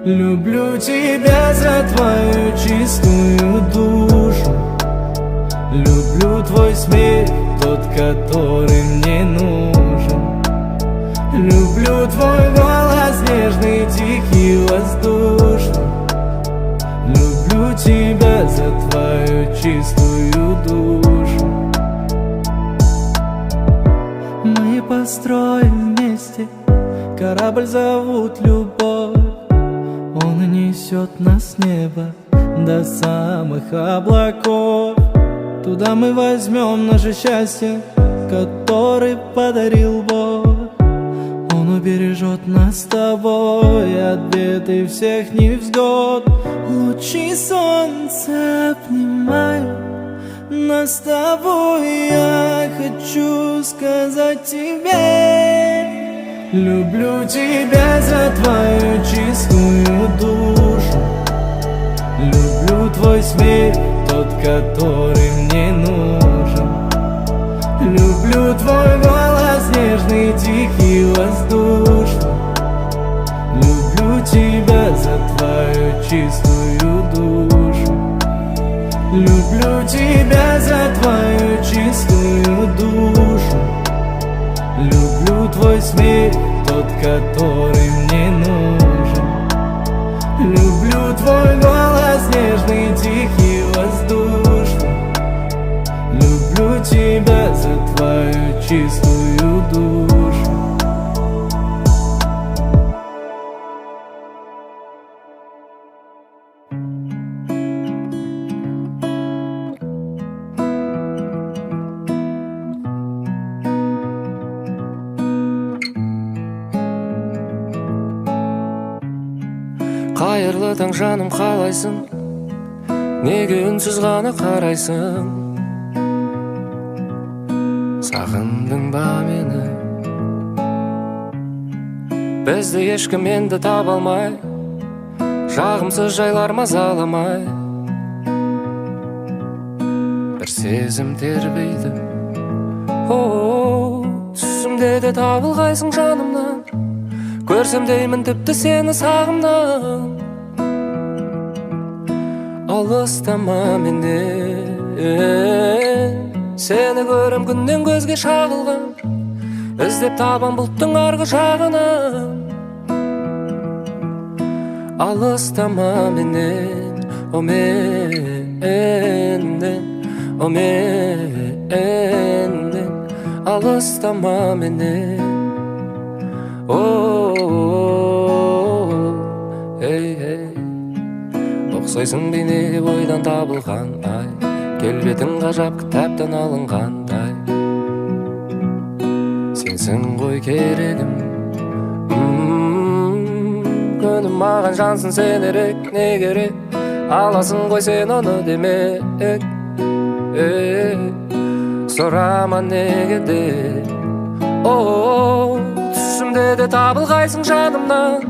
Люблю тебя за твою чистую душу. Люблю твой смех, тот, который мне нужен. Люблю твой голос нежный, тихий, воздушный. Люблю тебя за твою чистую душу. Мы построим вместе корабль, зовут любовь. Он несет нас с неба до самых облаков. Туда мы возьмем наше счастье, который подарил Бог. Он убережет нас с тобой от бед и всех невзгод. Лучи солнца обнимают нас с тобой. Я хочу сказать тебе: люблю тебя за твою чистую душу. Люблю твой смех, тот, который мне нужен. Люблю твой голос нежный, тихий, воздушный. Люблю тебя за твою чистую душу. Люблю тебя за твою чистую душу. Люблю твой смех, тот, который мне нужен. Люблю твой голос нежный, тихий, воздушный. Люблю тебя за твою чистую душу. Қайырлы таң жаным, қалайсың? Неге үнсіз ғана қарайсың? Сағындың ба мені? Бізді ешкім енді таба алмай, жағымсыз жайлар мазаламай. Бір сезім тербейді, түсімде де табылғайсың жанымнан. Көрсем деймін тіпті сені сағымнан. Алыстама менен, сені көрем күннен көзге шағылған. Іздеп табам бұлттың арғы жағынан. Алыстама менен, о менден, о менден. Алыстама менен, ұқсайсың бейнеге ойдан табылған ай. Келбетің ғажап кітаптан алынғандай. Сенсің ғой керегім, күнім маған жансың сен ерек. Не керек, аласың ғой сен оны демек. Сұрама неге де, түсімде де табылғайсың жанымнан.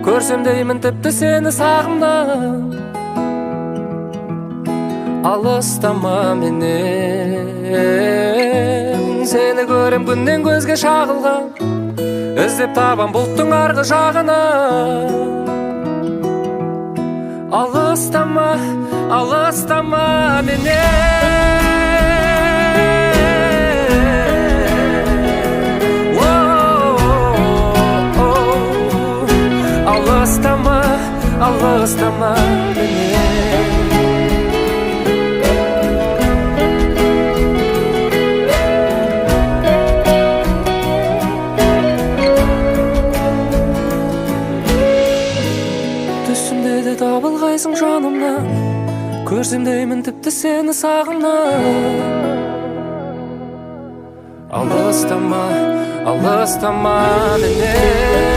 Көрсем деймін тіпті сені сағымнан. Алыстама менен, сені көрем күннен көзге шағылған. Іздеп табам бұлттың арғы жағынан. Алыстама, алыстама менен. Алыстама, алыстама менен. Түсімде де табылғайсың жанымнан. Көрсем деймін тіпті сені сағымнан. Алыстама, алыстама менен.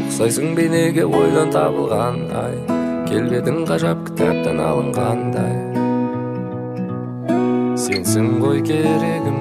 Ұқсайсың бейнеге ойдан табылған ай. Келбетің ғажап кітаптан алынғандай. Сенсің ғой керегім.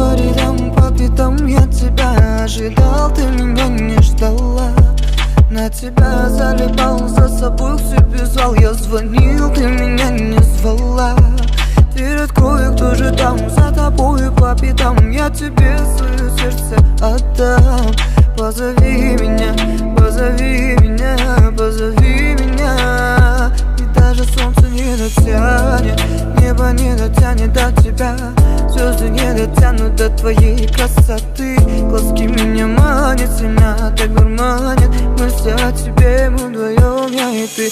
фаворитом, по пятам я тебя ожидал, ты меня не ждала. На тебя залипал, за собой к себе звал. Я звонил, ты меня не звала. Дверь открою, кто же там, за тобой по пятам. Я тебе свое сердце отдам. Позови меня, позови меня, позови меня. И даже солнце не дотянет, небо не дотянет до тебя. Звезды не дотянут до твоей красоты. Глазки меня манят, сильно так дурманят. Мысли о тебе, мы вдвоем, я и ты.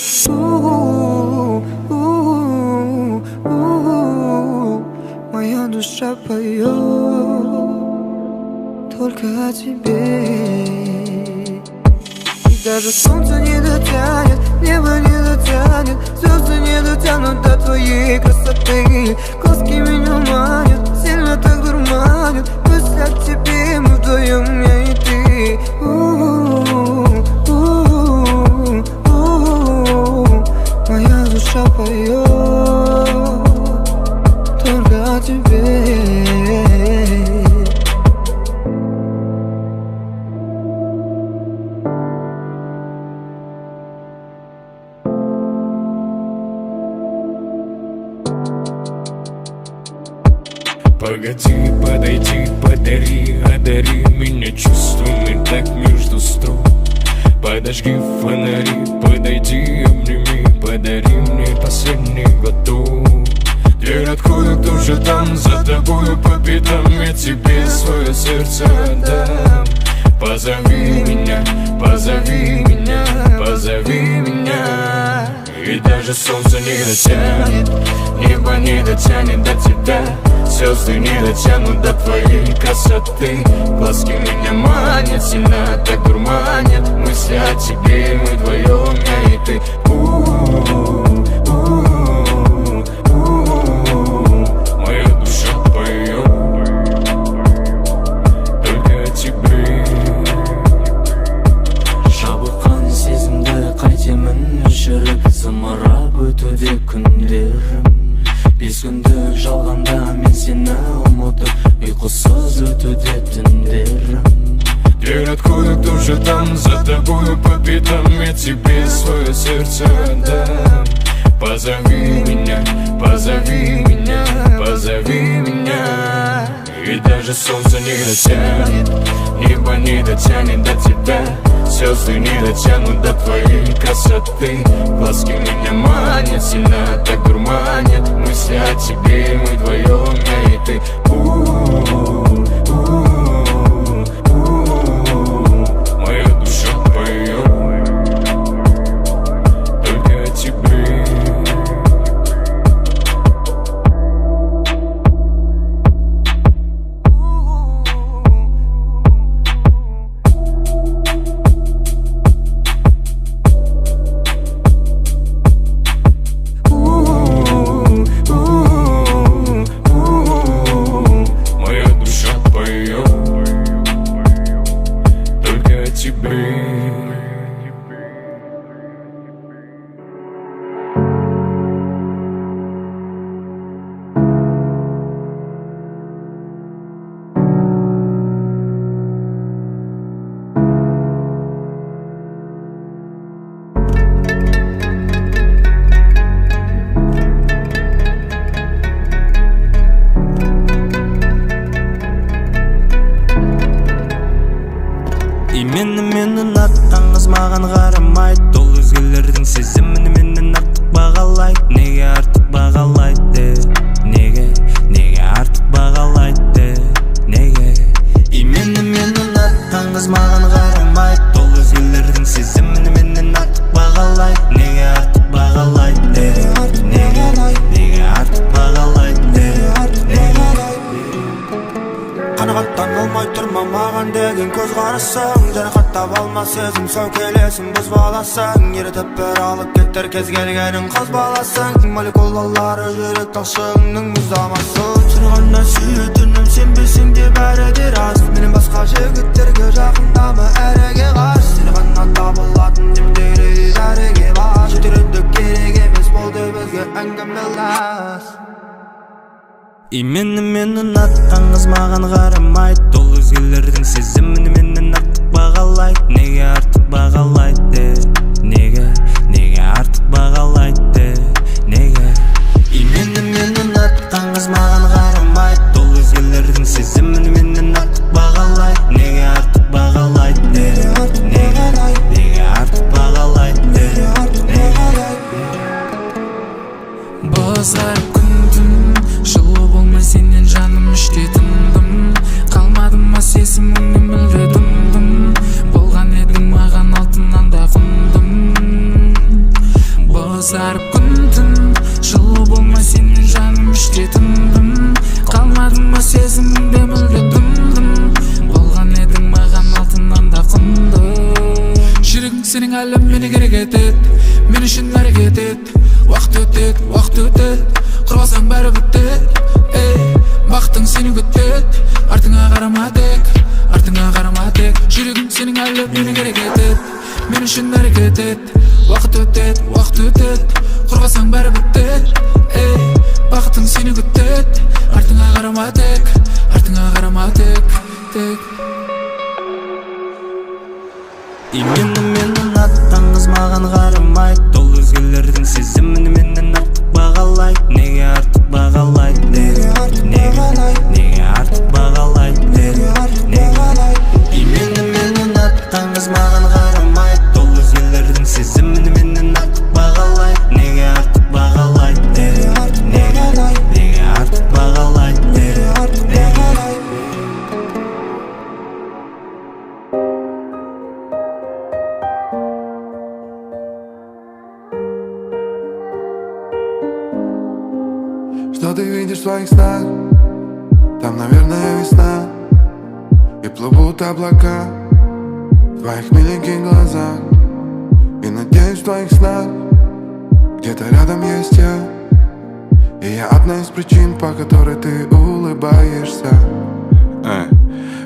Моя душа поет только о тебе. И даже солнце не дотянет, небо не дотянет, звезды не дотянут до твоей красоты. Глазки меня манят, сильно так дурманят. Мысли о тебе, мы вдвоем, я и ты. Моя душа поет только о тебе. Погоди, подойди, подари, одари меня чувствами так между строк. Подожги фонари, подойди, обними, подари мне последний глоток. Дверь открою, кто же там, за тобою по пятам. Я тебе свое сердце отдам. Позови меня, позови меня, позови меня. И даже солнце не дотянет, небо не дотянет до тебя. Звезды не дотянут до твоей красоты. Глазки меня манят, сильно так дурманят. Мысли о тебе, мы вдвоем, я и ты. Моя душа поет только о тебе. Жабыққан сезімді қайтемін өшіріп, зымырап өтуде күндерім. 5 күндік жалғанда мен сені ұмытып, ұйқысыз өтуде түндерім. Дверь открою, кто же там, за тобою по пятам. Я тебе свое сердце отдам. Позови меня, позови меня, позови меня. И даже солнце не дотянет, небо не дотянет до тебя. Звезды не дотянут до твоей красоты. Глазки меня манят, сильно так дурманят. Мысли о тебе, мы вдвоем, я и ты. Моя душа поет только о тебе. Моя душа поет только о тебе. Менің атқан қыз маған қарамайды. Ол өзгелердің сезімін менен артық бағалайды. Неге артық бағалайды? Неге артық бағалайды? Неге? Менің атқан қыз маған қарамайды. Ол өзгелердің сезімін менен артық бағалайды. Неге артық бағалайды? Неге артық бағалайды? Қанағаттан olmай тұрма маған деген көзқарасың. Жарақаттап алма сезім, сәукелесін бұзып аласың. Ерітіп бір алып кеттер кез келгенін қозбаласың. Молекулалары жүрек талшығыңның мұздамасын. Тұрғаннан сүйетінім сенбесең де бәрі де рас. Менен басқа жігіттерге жақындама әріге қаш. Сені ғана табылатын демдері әріге бар. Жетеріндік керек емес болды бізге әңгімелас. Мені ұнатқан қыз маған қарамайды, ол өзгелердің сезімін менен артық бағалайды. Неге артық бағалайды, неге артық бағалайды, неге? Мені ұнатқан қыз маған қарамайды, ол өзгелердің сезімін менен артық бағалайды. Неге артық бағалайды, неге артық бағалайды, неге? Бозарып күндім, жылу болмай сенен жаным іште тындым. Қалмадым ма сезіміңді мүлде дымдым. Болған едің маған алтыннан да құндым. Бозарып күндім, жылу болмай сенен жаным іште тындым. Қалмадым ма сезіміңді мүлде дымдым. Болған едің маған алтыннан да құндым. Жүрегің сенің әлі мені керек етеді, мен үшін әрекет ет. Уақыт өтеді, құрғасаң бәрі бітеді. Бақытың сені күтеді, артыңа қарама тек, жүрегің сенің әлі мені керек етеді, мен үшін әрекет ет. Уақыт өтеді, құрғасаң бәрі бітеді. Бақытың сені күтеді, артыңа қарама тек. Мені ұнатқан қыз маған қарамайды, ол өзгелердің сезімін менен артық бағалайды. Неге артық бағалайды, неге артық бағалайды, неге? Мені ұнатқан қыз маған қарамайды, ол өзгелердің сезімін менен артық бағалайды. Неге артық бағалайды, неге артық бағалайды, неге? Что ты видишь в своих снах? Там, наверное, весна. И плывут облака в твоих миленьких глазах. И надеюсь, в твоих снах где-то рядом есть я. И я одна из причин, по которой ты улыбаешься.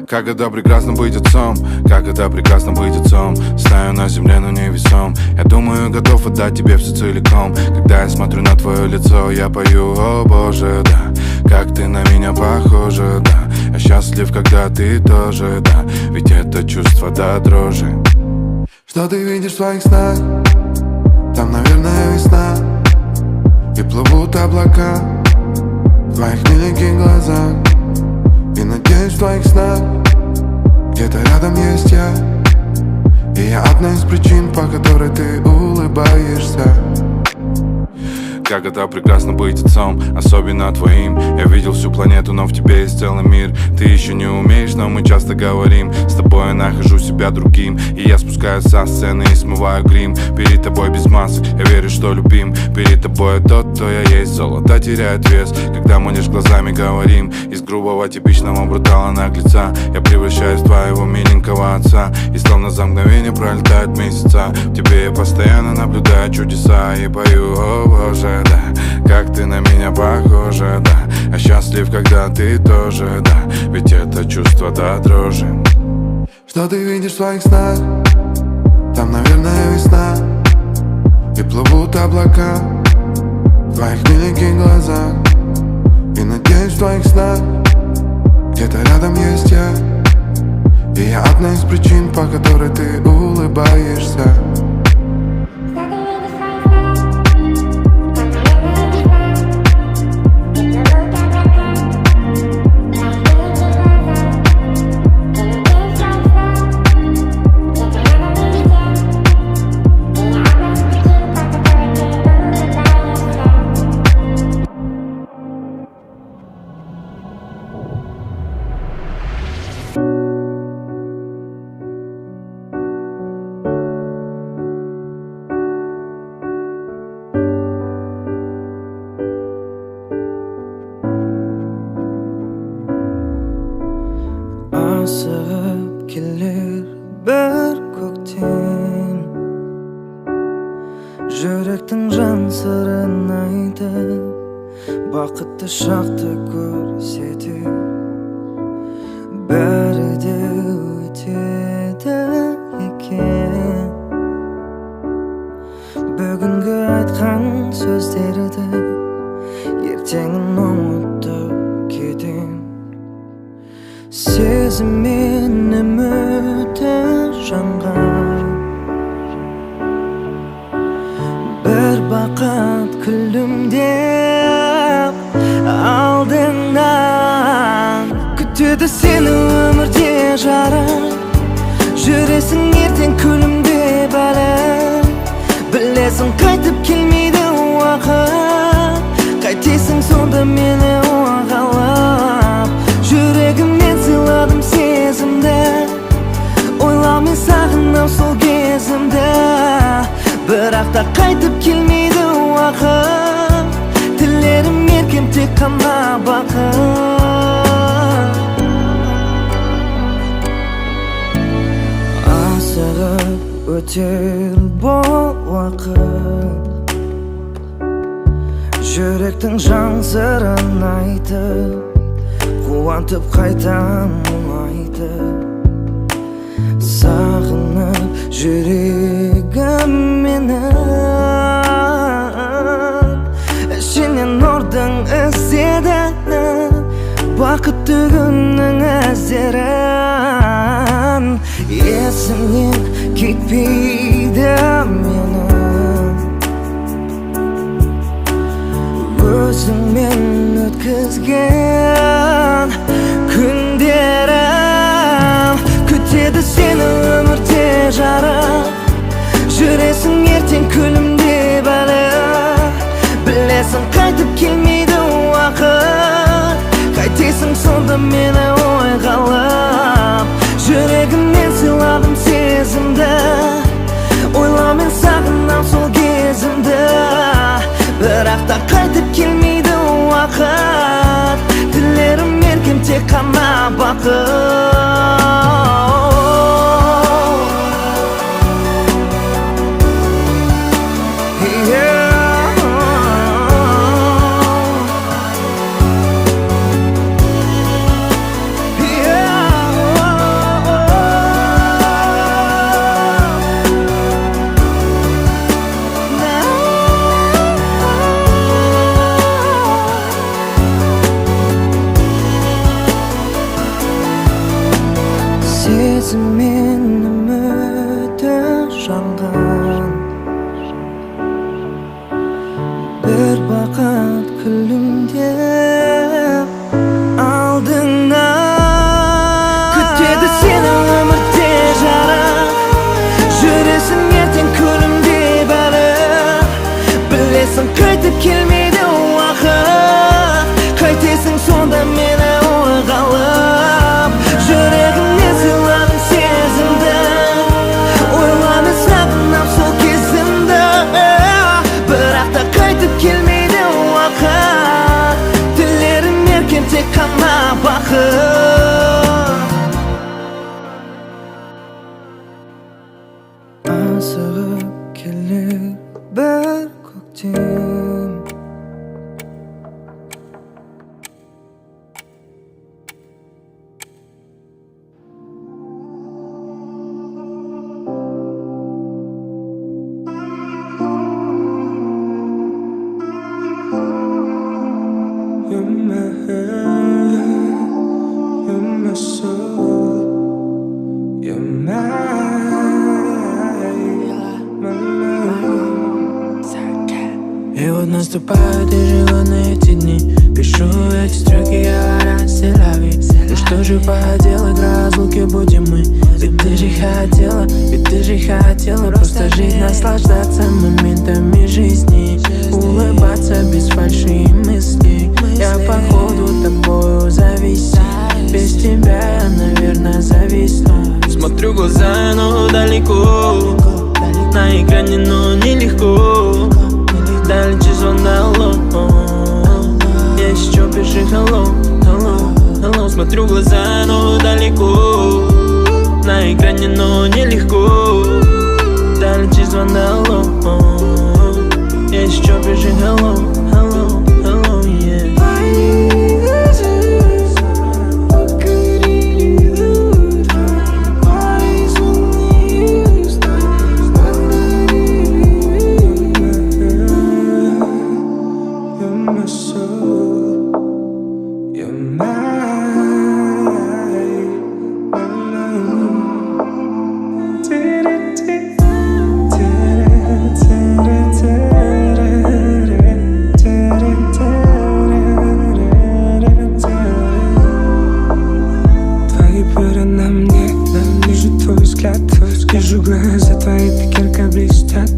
Как это прекрасно быть отцом, как это прекрасно быть отцом. Стою на земле, но невесом. Я думаю, готов отдать тебе все целиком. Когда я смотрю на твое лицо, я пою: о боже, да, как ты на меня похожа, да. Я счастлив, когда ты тоже, да, ведь это чувство до дрожи. Что ты видишь в своих снах? Там, наверное, весна. И плывут облака в твоих миленьких глазах. И надеюсь, в твоих снах где-то рядом есть я. И я одна из причин, по которой ты улыбаешься. Как это прекрасно быть отцом, особенно твоим. Я видел всю планету, но в тебе есть целый мир. Ты еще не умеешь, но мы часто говорим. С тобой я нахожу себя другим. И я спускаюсь со сцены и смываю грим. Перед тобой без масок, я верю, что любим. Перед тобой тот, кто я есть. Золото теряет вес, когда мы лишь глазами говорим. Из грубого типичного брутала наглеца я превращаюсь в твоего миленького отца. И словно за мгновение пролетают месяца. В тебе я постоянно наблюдаю чудеса. И пою: о боже, да, как ты на меня похожа, да. Я счастлив, когда ты тоже, да, ведь это чувство до дрожи. Что ты видишь в своих снах? Там, наверное, весна. И плывут облака в твоих миленьких глазах. И надеюсь, в твоих снах где-то рядом есть я. И я одна из причин, по которой ты улыбаешься. Asıp gelir bir kökten. Yürekten can sırrın aytıp, bakıtты şaқты көрсетіп, бәрі де өтеді екен. Бүгінгі айтқан сөздерді ертеңін ұмытып Сезімменен өте жанған бір бақыт күлімдеп алдыңнан күтеді сені өмірде жарық жүресің ертең күлімдеп әлі білесің қайтып келмейді уақыт қайтесің сонда мені оғалап жүрегімнен сыйладым сезімді ойламай сағынам сол кезімді бірақ та қайтып келмейді уақыт тілерім еркем тек қана бақыт асығып өтер бұл уақыт жүректің жан сырын айтып қуантып қайта мұңайтып сағынып жүрегім мені ішінен нұрдың іздеді бақытты күннің іздерін есімнен кетпейді менің өзіңмен өткізген күндерім күтеді сені өмірде жарық жүресің ертең күлімдеп әлі білесің қайтып келмейді уақыт қайтесің сонда мені ойғалап жүрегімнен сыйладым сезімді ойламай сағынам сол кезімді бірақ та қайтып келмейді уақыт тілерім еркем тек қана бақыт сезіммен үміті жанған бір бақыт күлімдеп алдыңнан күтеді сені өмірде жарық жүресің ертең күлімдеп әлі білесің қайтып келмейді уақыт қайтесің сонда мені ойғалап жүрегімнен сыйладым сезімді ойламай сағынам сол кезімді бірақ та қайтып келмейді уақыт тілерім еркем тек қана бақыт асығып келер бір көктем И вот наступают ежегодные эти дни пишу эти строки, говоря селяви. И что же поделать, разлуки будем мы. Ведь ты же хотела просто жить, наслаждаться моментами жизни, улыбаться без фальши и мыслей. Я походу тобою зависим, без тебя я, наверное, зависну. Смотрю в глаза, но далеко, на экране, но нелегко. Дальше звон, алло, еще пиши hello, hello, hello. Смотрю в глаза, но далеко, на экране, но нелегко. Дальше звон, алло, еще пиши hello, hello, hello, yeah. You're my soul, you're mine. глаза твои так ярко блестят.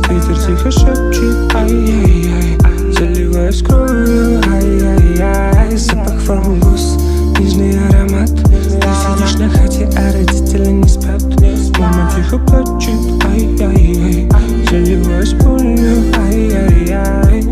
Ветер тихо шепчет, ай-яй-яй, заливаясь кровью, ай-яй-яй. Запах фламбус, нежный аромат. Ты сидишь на хате, а родители не спят. Мама тихо плачет, ай-яй-яй, заливаясь болью, ай-яй-яй.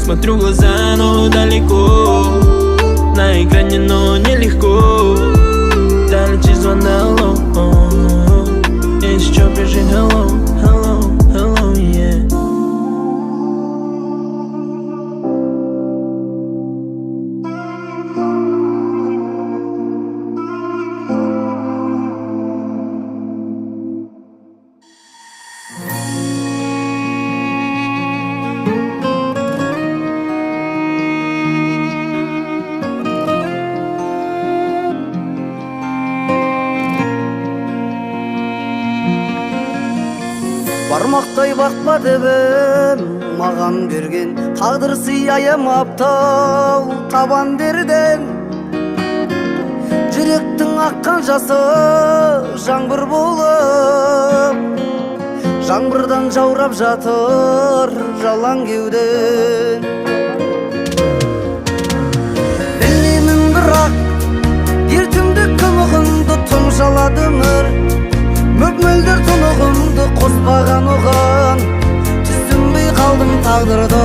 Смотрю в глаза, но далеко. На экране, но нелегко. Дальше звон, алло. Если чё, пиши hello, hello, hello, yeah. Бармақтай бақпа дебім маған берген тағдыр сый аямаптау табан берден. Жүректің аққан жасы жаңбыр болып, жаңбырдан жаурап жатыр жалаң кеуден. Білемін бірақ ертеңді күмығымды тұмшалады өмір. Мөп-мөлдір тұнығымды қоспаған оған, түсінбей қалдым тағдырды.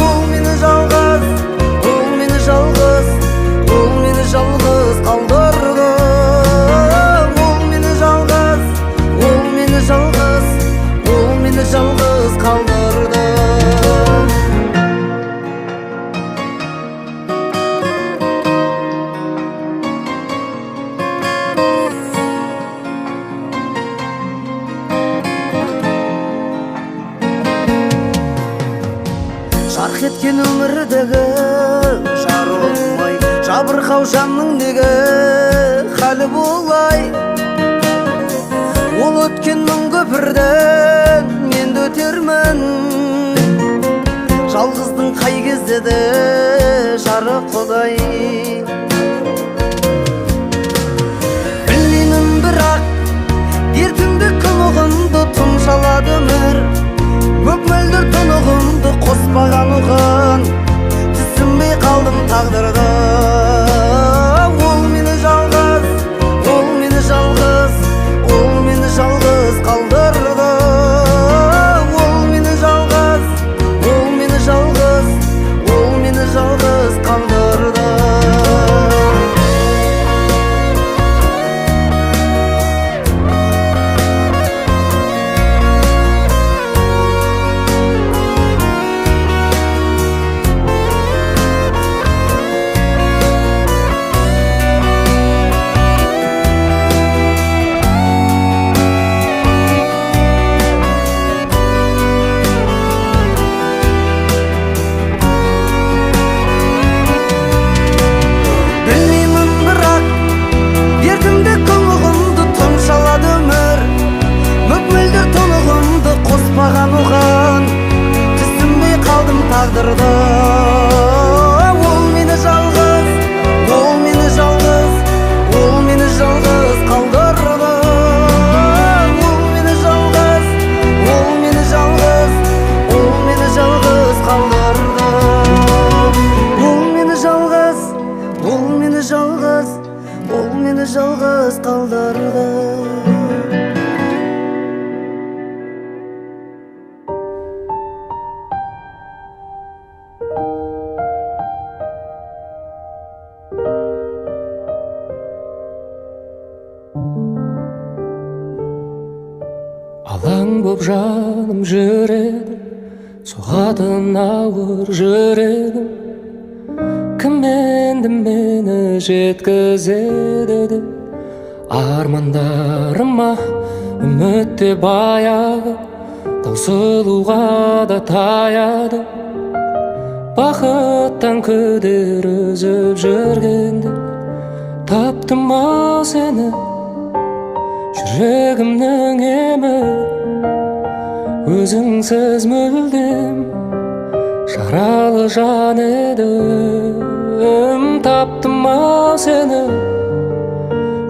Ол мені жалғыз, ол мені жалғыз, ол мені жалғыз қалдырды. Ол мені жалғыз, ол мені жалғыз, ол мені жалғыз қалдырды. Жарқ еткен өмірдегі жарылмай жабырқау жанның неге халі болай. Ол өткен мың көпірден мен де өтермін. Жалғыздың қай кезде де жарық құдай. Білмеймін бірақ ертеңді күмығымды тұмшалады өмір. Мөп-мөлдір тұнығымды қоспаған оған, түсінбей қалдым тағдырды. Ол мені жалғыз, ол мені жалғыз, ол мені жалғыз қалдырды. Ол мені жалғыз, ол мені жалғыз, ол мені жалғыз қалдырды. Қоспаған оған, түсінбей қалдым тағдырды. көп жаным жүреді, соғатын ауыр жүрегім. Кім енді мені жеткізеді деп армандарыма үмітте баяғы, таусылуға да таяды. Бақыттан күдер үзіп жүргенде таптым ау сені, жүрегімнің емі. Өзіңсіз мүлдем жаралы жан едім. Таптым ау сені,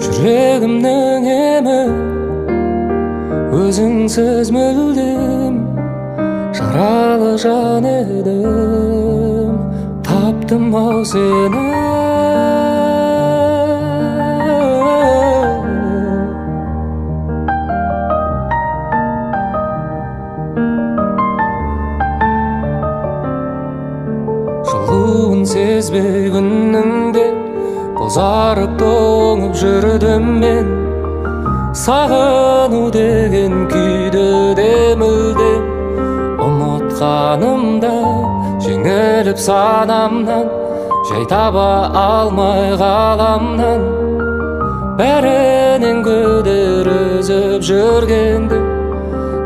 жүрегімнің емі. Өзіңсіз мүлдем жаралы жан едім. Таптым ау сені. Жылуын сезбей күнніңде бозарып тоңып жүрдім мен. Сағыну деген күйді де мүлдем ұмытқанымда, жеңіліп санамнан, жай таба алмай ғаламнан. Бәрінен күдер үзіп жүргенде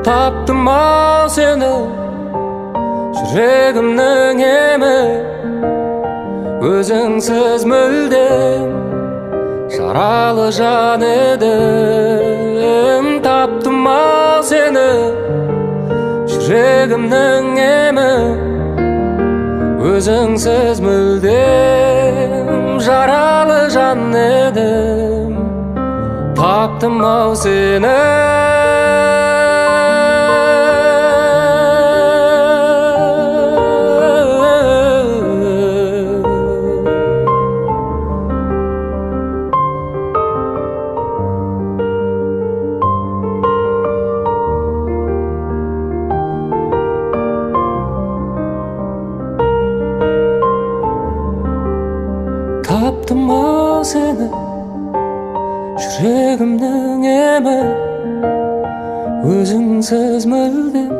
таптым ау сені, жүрегімнің емі. Өзіңсіз мүлдем жаралы жан едім. Таптым ау сені, жүрегімнің емі. Өзіңсіз мүлдем жаралы жан едім. Таптым ау сені. Таптым ау сені, жүрегімнің емі. Өзіңсіз мүлдем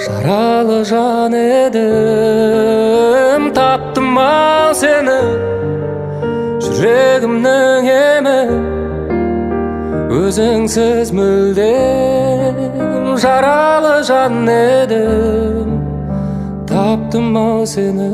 жаралы жан едім. Таптым ау сені, жүрегімнің емі. Өзіңсіз мүлдем жаралы жан едім. Таптым ау сені.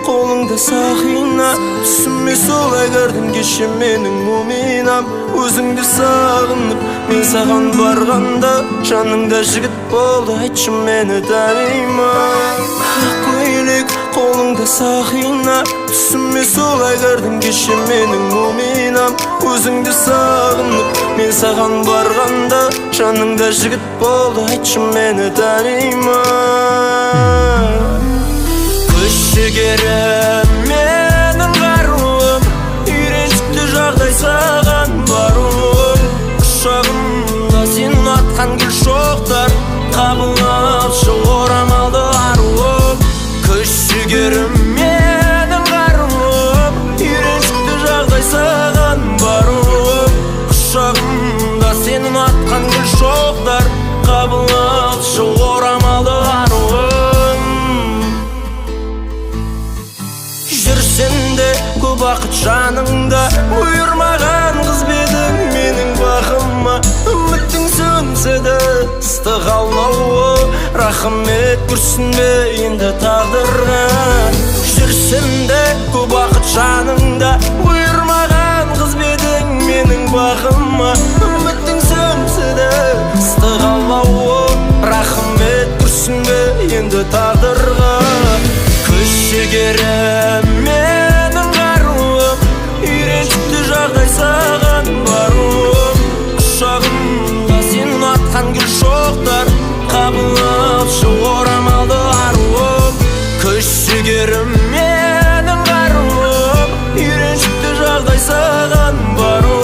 Қолыңда сақина, түсіме солай кірдің кеше менің муминам. Өзіңді сағынып мен саған барғанда, жаныңда жігіт болды, айтшы мені танима. Көйлек қолыңда сақина, түсіме солай кірдің кеше менің муминам. Өзіңді сағынып мен саған барғанда, жаныңда жігіт болды, айтшы мені танима. Күшігерім менің қаруым, үйреншікті жағдай саған баруым. Құшағымда сен атқан гүл шоқтар, қабыл алшы орамалды аруым. Күшігерім менің қаруым, үйреншікті жағдай саған баруым. Құшағымда сен атқан гүл шоқтар, қабыл алшы орамалды аруым. Жүрсенде көп уақыт жаныңда, бұйырмаған қыз бедің менің бақыма. Үміттің сөнсе де ыстық аулауы, рахмет күрсінбе енді тағдырға. Жүрсенде көп уақыт жаныңда, бұйырмаған қыз бедің менің бақыма. Үміттің сөнсе де ыстық аулауы, рахмет күрсінбе енді тағдырға. Күшігерім менің қаруым, үйреншікті жағдай саған баруым. Құшағымда сен атқан гүл шоқтар, қабыл алшы орамалды аруым. Күшігерім менің қаруым, үйреншікті жағдай саған баруым.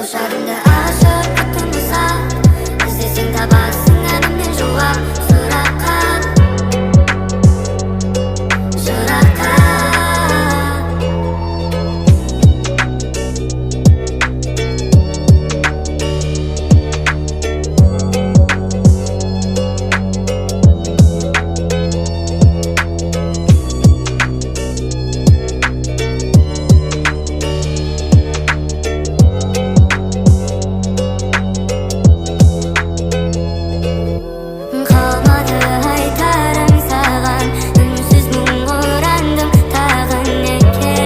құшағымды ашып күтім ұзақ, іздесең табасың әнімнен жауап сұраққа, жыраққа. Қалмады айтарым саған, үнсіз мұң орандым тағы неге.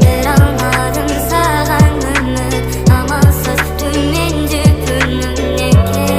Бере алмадым саған үміт, амалсыз төмендеп үнім неге.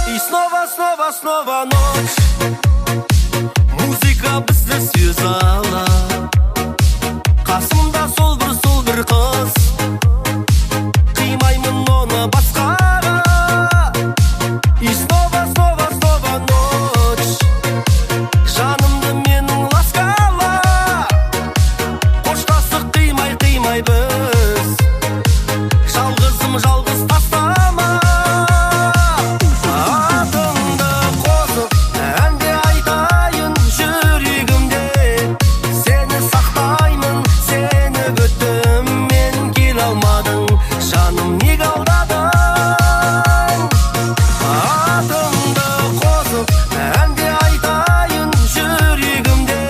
И снова ночь. Музыка бізді связала. Қасымда сол бір қыз, қимаймын оны басқаға. И снова ночь. Жанымды менің ласкала. Қоштасық қимай біз. Жалғызым жалғыз тастама. Атыңды қосып әнде айтайын жүрегімде. Сені сақтаймын, сені күттім, мен келе алмадың, жаным неге алдадың? Атыңды қосып әнде айтайын жүрегімде.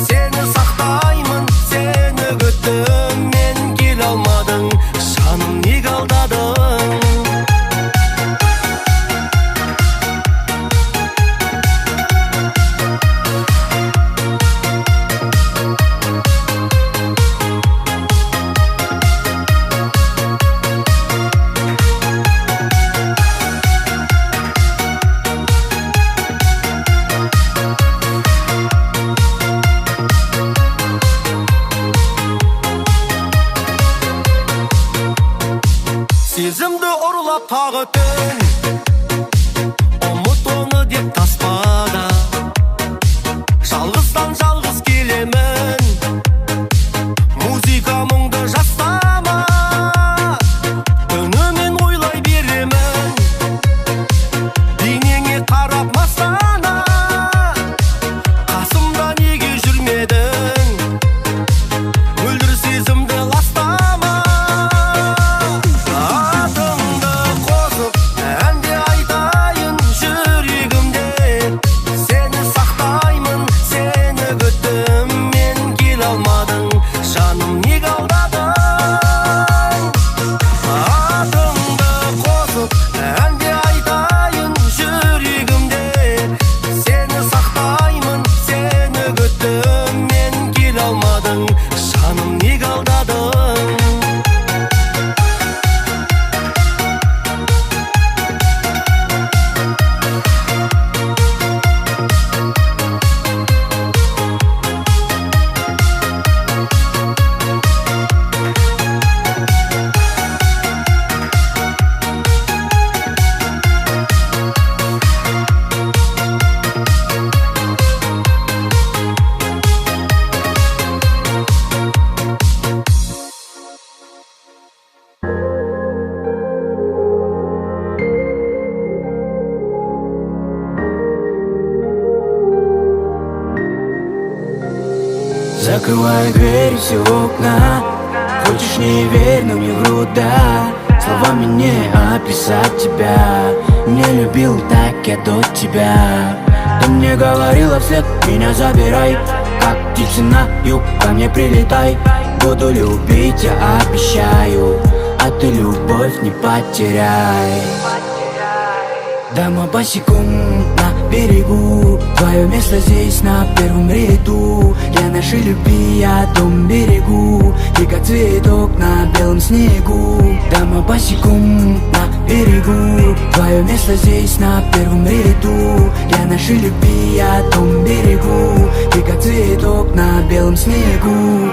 Сені сақтаймын, сені күттім, мен келе алмадың, жаным неге алдадың? Сезімді ұрлап тағы түн, ұмыт оны деп таспада. Жалғыздан жалғыз келемін, музыка мұңды жастама. Түнімен ойлай беремін, бейнеңе қарап мастана. Қасымда неге жүрмедің, мөлдір сезімді ластама. Атыңды қосып әнде айтайын жүрегімде. Сені сақтаймын, сені күттім, мен келе алмадың, жаным неге алдадың? Атыңды қосып әнде айтайын жүрегімде. Сені сақтаймын, сені күттім, мен келе алмадың, жаным неге алдадың? Закрывай дверь, все окна. Хочешь не верь, но мне груда. Словами не описать тебя. Не любил так я до тебя. Ты мне говорила вслед, меня забирай. Как птицы на юг, ко мне прилетай. Буду любить, я обещаю. А ты любовь не потеряй. Дома босиком на берегу, твое место здесь на первом ряду. Для нашей любви я дом берегу, ты как цветок на белом снегу. Дома босиком на берегу, твое место здесь на первом ряду. Для нашей любви я дом берегу, ты как цветок на белом снегу.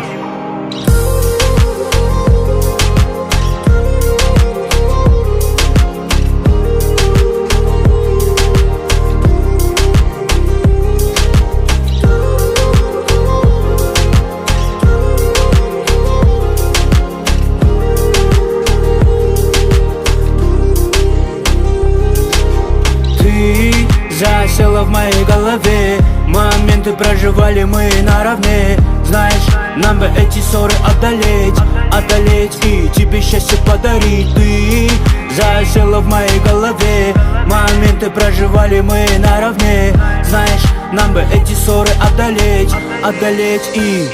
Засела в моей голове, моменты проживали мы наравне. Знаешь, нам бы эти ссоры одолеть и тебе счастье подарить. Ты засела в моей голове, моменты проживали мы наравне. Знаешь, нам бы эти ссоры одолеть и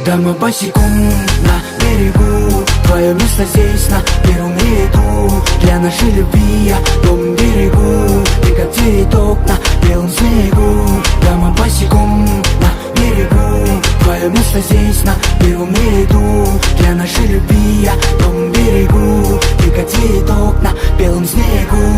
дома босиком на берегу, твое место здесь на первом ряду. Для нашей любви я дом берегу, ты как цветок на белом снегу. Дома босиком на берегу, твое место здесь на первом ряду. Для нашей любви я дом берегу, ты как цветок на белом снегу.